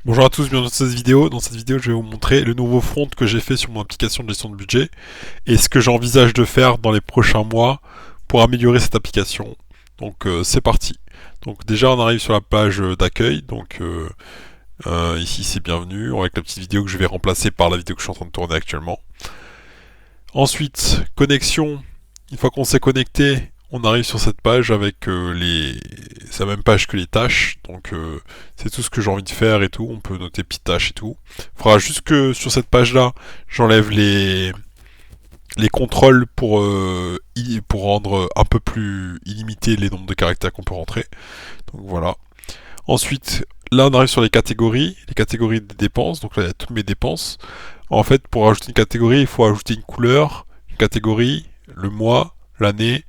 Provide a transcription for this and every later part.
Bonjour à tous, bienvenue dans cette vidéo. Dans cette vidéo, je vais vous montrer le nouveau front que j'ai fait sur mon application de gestion de budget et ce que j'envisage de faire dans les prochains mois pour améliorer cette application. Donc c'est parti. Donc déjà on arrive sur la page d'accueil. Donc ici c'est bienvenue avec la petite vidéo que je vais remplacer par la vidéo que je suis en train de tourner actuellement. Ensuite, connexion. Une fois qu'on s'est connecté, on arrive sur cette page avec c'est la même page que les tâches, donc c'est tout ce que j'ai envie de faire et tout, on peut noter petites tâches et tout. Il faudra juste que sur cette page là, j'enlève les contrôles pour rendre un peu plus illimité les nombres de caractères qu'on peut rentrer. Donc voilà. Ensuite, là on arrive sur les catégories des dépenses, donc là il y a toutes mes dépenses. En fait, pour ajouter une catégorie, il faut ajouter une couleur, une catégorie, le mois, l'année,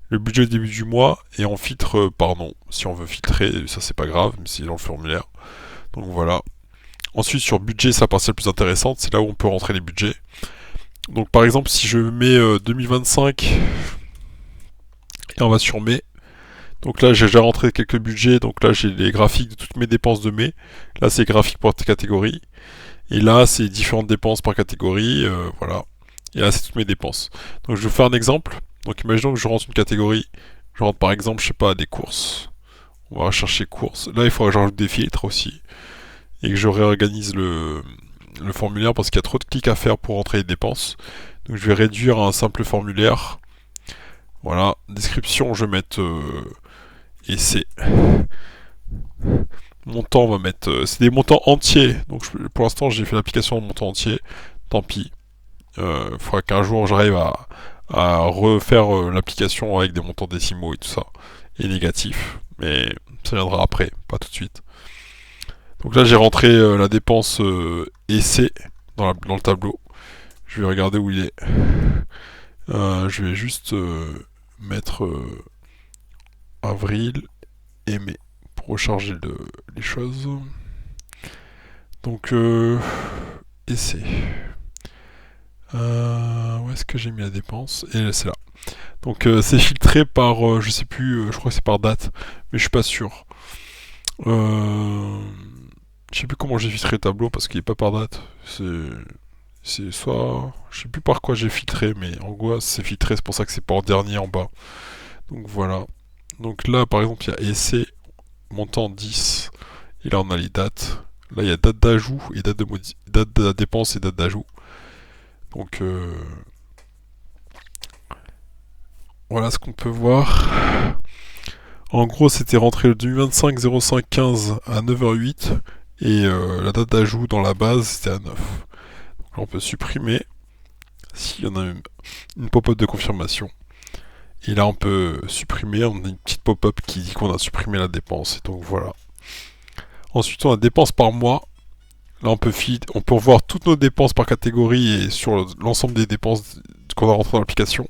le budget au début du mois, et on filtre par nom. Si on veut filtrer, ça c'est pas grave, mais c'est dans le formulaire. Donc voilà. Ensuite, sur budget, c'est la partie la plus intéressante, c'est là où on peut rentrer les budgets. Donc par exemple, si je mets 2025, et on va sur mai, donc là j'ai déjà rentré quelques budgets, donc là j'ai les graphiques de toutes mes dépenses de mai. Là c'est graphique pour tes catégories. Et là c'est différentes dépenses par catégorie, voilà. Et là c'est toutes mes dépenses. Donc je vais vous faire un exemple. Donc imaginons que je rentre une catégorie, je rentre par exemple, je sais pas, des courses. On va rechercher courses. Là il faudra que j'ajoute des filtres aussi. Et que je réorganise le formulaire parce qu'il y a trop de clics à faire pour rentrer les dépenses. Donc je vais réduire à un simple formulaire. Voilà, description je vais mettre essai. Montant, on va mettre. C'est des montants entiers. Donc pour l'instant, j'ai fait l'application en montant entier. Tant pis. Il faudra qu'un jour j'arrive à refaire l'application avec des montants décimaux et tout ça. Et négatifs. Mais ça viendra après, pas tout de suite. Donc là, j'ai rentré la dépense essai dans le tableau. Je vais regarder où il est. Je vais juste mettre avril et mai pour recharger les choses. Donc, essai. Où est-ce que j'ai mis la dépense? Et c'est là. Donc, c'est filtré par, je sais plus, je crois que c'est par date, mais je suis pas sûr. Je sais plus comment j'ai filtré le tableau parce qu'il est pas par date. C'est soit, je sais plus par quoi j'ai filtré, mais en gros c'est filtré, c'est pour ça que c'est pas en dernier en bas. Donc voilà. Donc là, par exemple, il y a essai, montant 10. Et là, on a les dates. Là, il y a date d'ajout et date de la dépense et date d'ajout. Donc voilà ce qu'on peut voir. En gros, c'était rentré le 2025 05 15 à 9h08 et la date d'ajout dans la base c'était à 9. Donc là, on peut supprimer s'il y en a une pop-up de confirmation. Et là, on peut supprimer, on a une petite pop-up qui dit qu'on a supprimé la dépense. Et donc voilà. Ensuite, on a dépenses par mois. Là, on peut voir toutes nos dépenses par catégorie et sur l'ensemble des dépenses qu'on a rentrées dans l'application.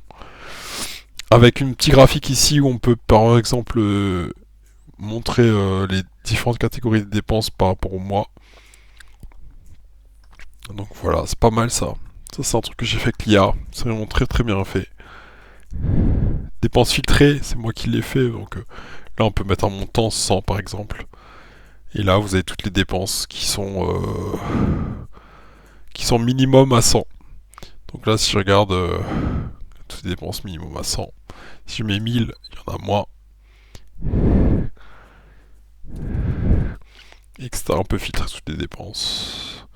Avec une petite graphique ici où on peut par exemple montrer les différentes catégories de dépenses par rapport au mois. Donc voilà, c'est pas mal ça. Ça c'est un truc que j'ai fait avec l'IA. C'est vraiment très très bien fait. Dépenses filtrées, c'est moi qui l'ai fait. Donc là on peut mettre un montant 100 par exemple. Et là vous avez toutes les dépenses qui sont minimum à 100. Donc là si je regarde toutes les dépenses minimum à 100. Si je mets 1000, il y en a moins. Etc. On peut filtrer toutes les dépenses.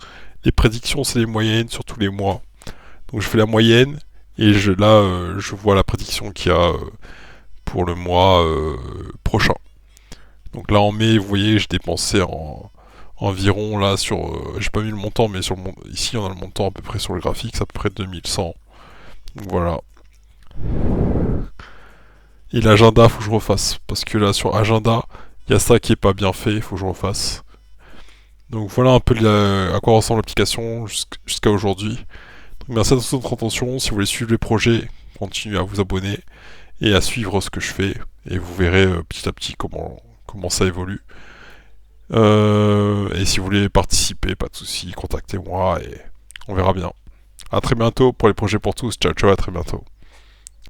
Les prédictions, c'est les moyennes sur tous les mois. Donc je fais la moyenne et je vois la prédiction qu'il y a pour le mois prochain. Donc là en mai, vous voyez, j'ai dépensé environ là sur... j'ai pas mis le montant, mais ici on a le montant à peu près sur le graphique, c'est à peu près 2100. Donc voilà. Et l'agenda, faut que je refasse. Parce que là sur agenda, il y a ça qui est pas bien fait, il faut que je refasse. Donc voilà un peu à quoi ressemble l'application jusqu'à aujourd'hui. Donc merci de votre attention. Si vous voulez suivre les projets, continuez à vous abonner et à suivre ce que je fais. Et vous verrez petit à petit comment ça évolue. Et si vous voulez participer, pas de soucis, contactez-moi et on verra bien. A très bientôt pour les projets pour tous. Ciao ciao, à très bientôt.